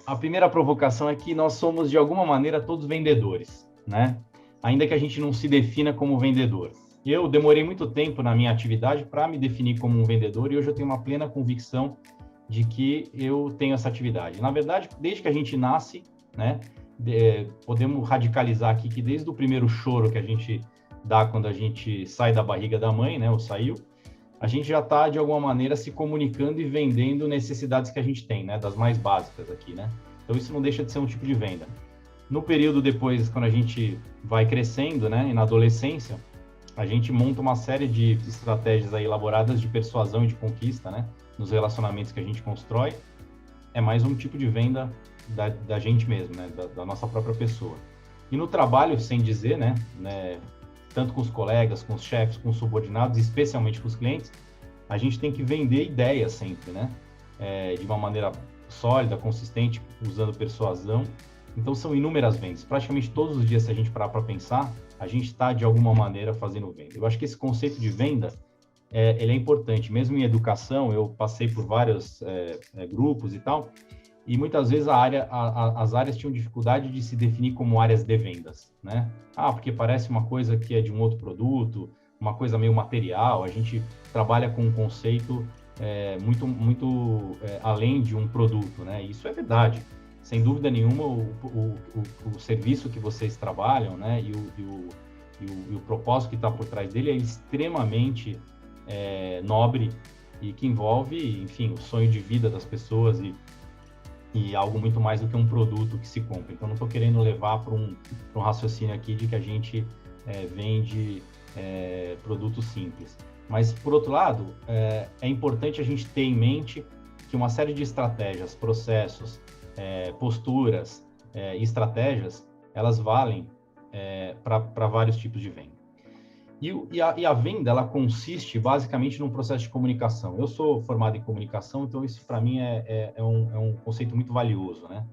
a primeira provocação é que nós somos, de alguma maneira, todos vendedores, né? Ainda que a gente não se defina como vendedor. Eu demorei muito tempo na minha atividade para me definir como um vendedor e hoje eu tenho uma plena convicção de que eu tenho essa atividade. Na verdade, desde que a gente nasce, né, podemos radicalizar aqui que desde o primeiro choro que a gente dá quando a gente sai da barriga da mãe, né, ou saiu, a gente já está, de alguma maneira, se comunicando e vendendo necessidades que a gente tem, né, das mais básicas aqui, né? Então, isso não deixa de ser um tipo de venda. No período depois, quando a gente vai crescendo, né, e na adolescência, a gente monta uma série de estratégias aí elaboradas de persuasão e de conquista, né, nos relacionamentos que a gente constrói. É mais um tipo de venda da gente mesmo, né, da nossa própria pessoa. E no trabalho, sem dizer, né, tanto com os colegas, com os chefes, com os subordinados, especialmente com os clientes, a gente tem que vender ideias sempre, né? De uma maneira sólida, consistente, usando persuasão. Então, são inúmeras vendas. Praticamente todos os dias, se a gente parar para pensar, a gente está, de alguma maneira, fazendo venda. Eu acho que esse conceito de venda, ele é importante. Mesmo em educação, eu passei por vários grupos e tal, e muitas vezes as áreas tinham dificuldade de se definir como áreas de vendas, né? Porque parece uma coisa que é de um outro produto, uma coisa meio material, a gente trabalha com um conceito muito além de um produto, né? Isso é verdade. Sem dúvida nenhuma, o serviço que vocês trabalham, né? E o propósito que está por trás dele é extremamente nobre e que envolve, enfim, o sonho de vida das pessoas e algo muito mais do que um produto que se compra. Então, não estou querendo levar para um raciocínio aqui de que a gente vende produtos simples. Mas, por outro lado, é importante a gente ter em mente que uma série de estratégias, processos, posturas e estratégias, elas valem para vários tipos de venda. E a venda, ela consiste basicamente num processo de comunicação. Eu sou formado em comunicação, então isso para mim é um conceito muito valioso, né?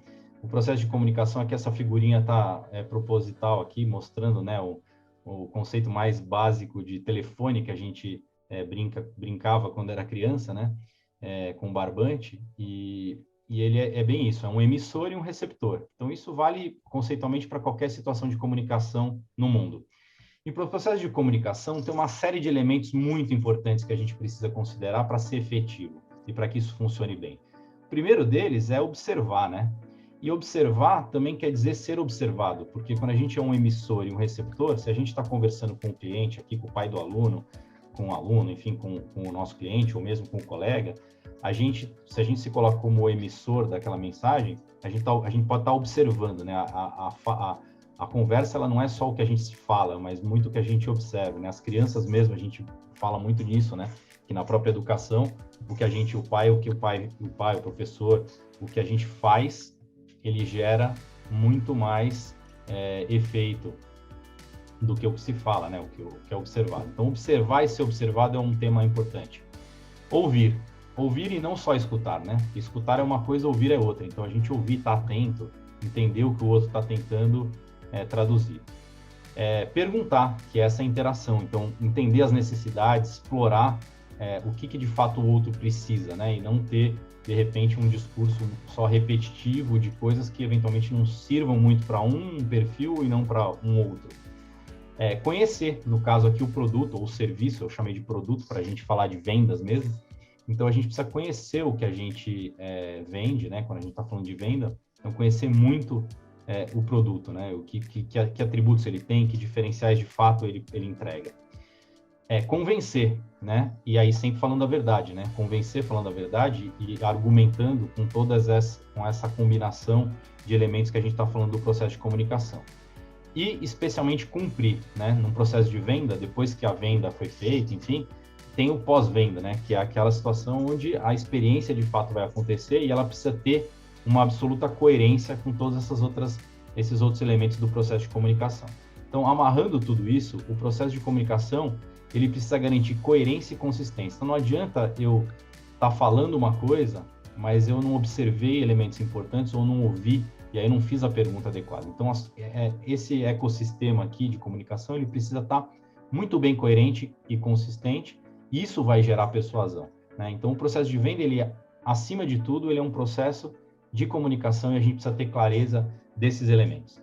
O processo de comunicação, aqui essa figurinha está proposital aqui, mostrando, né, o conceito mais básico de telefone que a gente brincava quando era criança, né? Com barbante, e ele é bem isso, é um emissor e um receptor. Então isso vale conceitualmente para qualquer situação de comunicação no mundo. E para o processo de comunicação, tem uma série de elementos muito importantes que a gente precisa considerar para ser efetivo e para que isso funcione bem. O primeiro deles é observar, né? E observar também quer dizer ser observado, porque quando a gente é um emissor e um receptor, se a gente está conversando com o cliente aqui, com o pai do aluno, com o aluno, enfim, com o nosso cliente ou mesmo com o colega, se a gente se coloca como emissor daquela mensagem, a gente pode estar observando, né? A conversa, ela não é só o que a gente se fala, mas muito o que a gente observa, né? As crianças mesmo, a gente fala muito nisso, né? Que na própria educação, o professor, o que a gente faz, ele gera muito mais efeito do que o que se fala, né? O que é observado. Então, observar e ser observado é um tema importante. Ouvir e não só escutar, né? Escutar é uma coisa, ouvir é outra. Então, a gente ouvir, estar atento, entender o que o outro está tentando traduzir. Perguntar, que é essa interação. Então, entender as necessidades, explorar o que de fato o outro precisa, né? E não ter, de repente, um discurso só repetitivo de coisas que eventualmente não sirvam muito para um perfil e não para um outro. Conhecer, no caso aqui, o produto ou o serviço, eu chamei de produto para a gente falar de vendas mesmo. Então, a gente precisa conhecer o que a gente vende, né? Quando a gente está falando de venda, então conhecer muito o produto, né? Que atributos ele tem, que diferenciais de fato ele entrega. Convencer, né? E aí sempre falando a verdade, né? Convencer falando a verdade e argumentando com essa combinação de elementos que a gente está falando do processo de comunicação. E especialmente cumprir, né? Num processo de venda, depois que a venda foi feita, enfim, tem o pós-venda, né? Que é aquela situação onde a experiência de fato vai acontecer e ela precisa ter uma absoluta coerência com todos esses outros elementos do processo de comunicação. Então, amarrando tudo isso, o processo de comunicação, ele precisa garantir coerência e consistência. Então, não adianta eu estar falando uma coisa, mas eu não observei elementos importantes ou não ouvi, e aí não fiz a pergunta adequada. Então, esse ecossistema aqui de comunicação, ele precisa estar muito bem coerente e consistente, e isso vai gerar persuasão, né? Então, o processo de venda, acima de tudo, ele é um processo de comunicação e a gente precisa ter clareza desses elementos.